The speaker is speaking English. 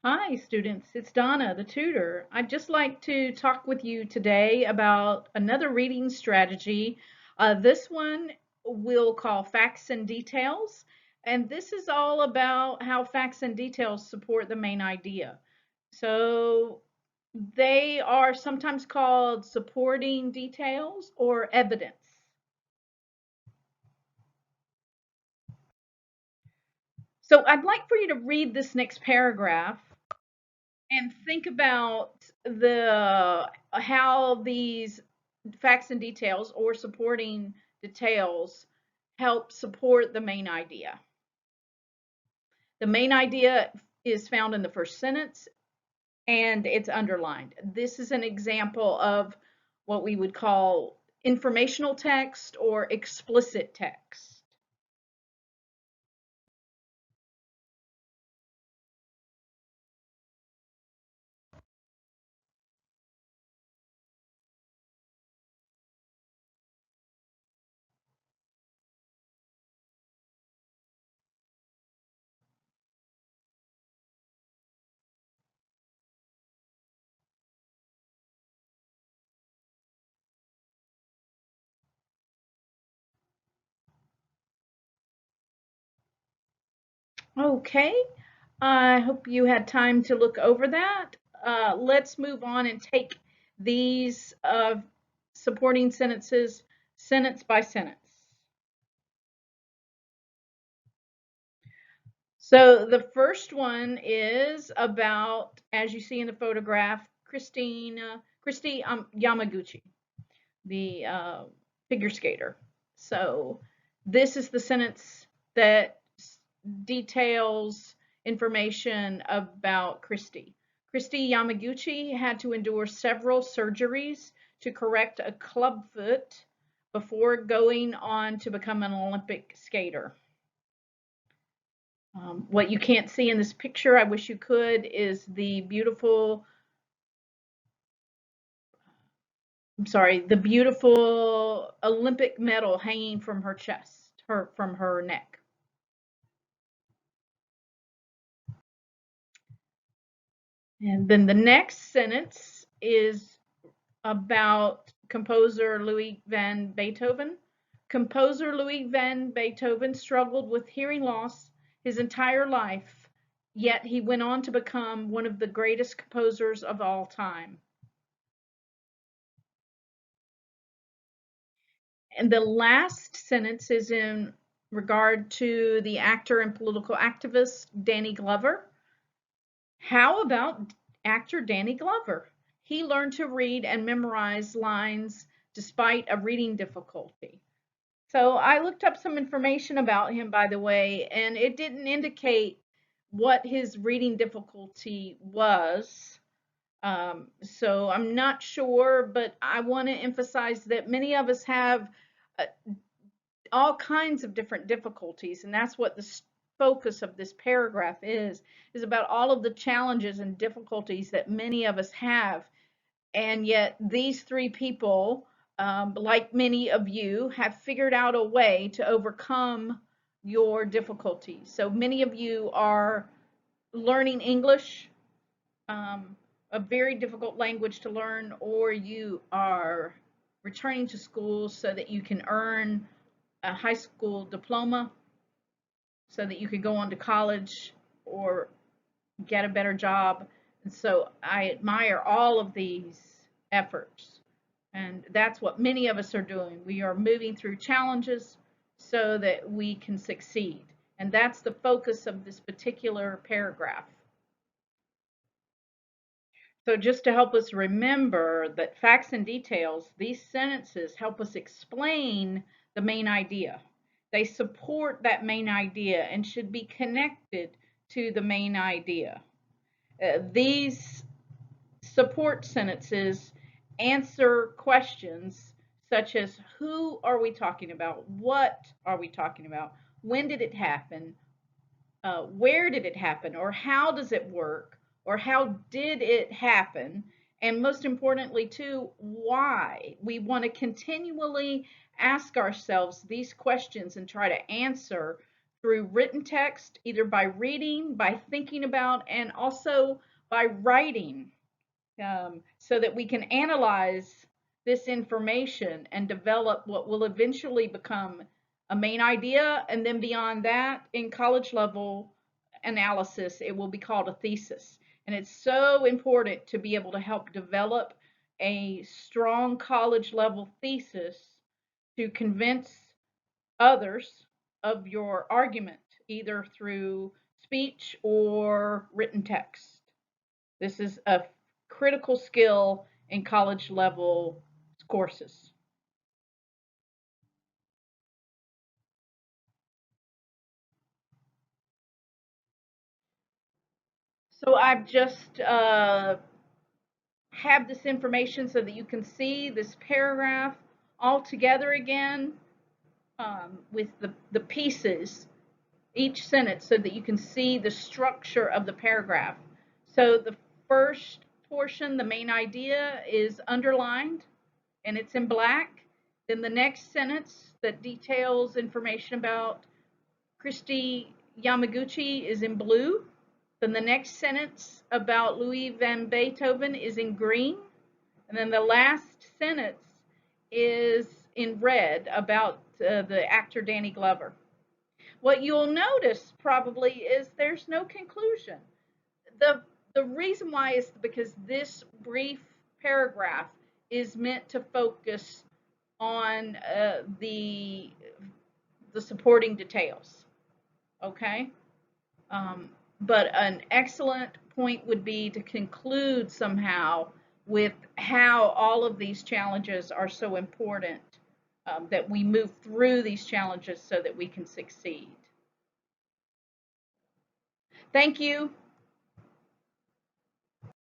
Hi, students. It's Donna, the tutor. I'd just like to talk with you today about another reading strategy. This one we'll call Facts and Details. And this is all about how facts and details support the main idea. So they are sometimes called supporting details or evidence. So I'd like for you to read this next paragraph and think about the how these facts and details or supporting details help support the main idea. The main idea is found in the first sentence and it's underlined. This is an example of what we would call informational text or explicit text. Okay, I hope you had time to look over that. Let's move on and take these supporting sentences sentence by sentence. So the first one is about, as you see in the photograph, Christy Yamaguchi, the figure skater. So this is the sentence that details information about Christy. Christy Yamaguchi had to endure several surgeries to correct a club foot before going on to become an Olympic skater. What you can't see in this picture, I wish you could, is the beautiful, the beautiful Olympic medal hanging from her chest, from her neck. And then the next sentence is about composer Louis van Beethoven. Composer Louis van Beethoven struggled with hearing loss his entire life, yet he went on to become one of the greatest composers of all time. And the last sentence is in regard to the actor and political activist Danny Glover. How about actor Danny Glover? He learned to read and memorize lines despite a reading difficulty. So I looked up some information about him, by the way, and it didn't indicate what his reading difficulty was. So I'm not sure, but I want to emphasize that many of us have uh, all kinds of different difficulties, and that's what the focus of this paragraph is about all of the challenges and difficulties that many of us have. And yet these three people, like many of you, have figured out a way to overcome your difficulties. So many of you are learning English, um, a very difficult language to learn, or you are returning to school so that you can earn a high school diploma so that you could go on to college or get a better job. And so I admire all of these efforts. And that's what many of us are doing. We are moving through challenges so that we can succeed. And that's the focus of this particular paragraph. So just to help us remember that facts and details, these sentences help us explain the main idea. They support that main idea and should be connected to the main idea. These support sentences answer questions such as who are we talking about? What are we talking about? When did it happen? Where did it happen? Or how does it work? Or how did it happen? And most importantly, too, why? We want to continually ask ourselves these questions and try to answer through written text, either by reading, by thinking about, and also by writing, so that we can analyze this information and develop what will eventually become a main idea. And then beyond that, in college level analysis, it will be called a thesis. And it's so important to be able to help develop a strong college level thesis to convince others of your argument, either through speech or written text. This is a critical skill in college level courses. So I've just have this information so that you can see this paragraph all together again, with the pieces, each sentence, so that you can see the structure of the paragraph. So the first portion, the main idea, is underlined and it's in black. Then the next sentence that details information about Christy Yamaguchi is in blue. Then the next sentence about Louis van Beethoven is in green. And then the last sentence is in red about the actor Danny Glover. What you'll notice probably is there's no conclusion. The, the reason why is because this brief paragraph is meant to focus on the supporting details. Okay? But an excellent point would be to conclude somehow with how all of these challenges are so important, that we move through these challenges so that we can succeed. Thank you.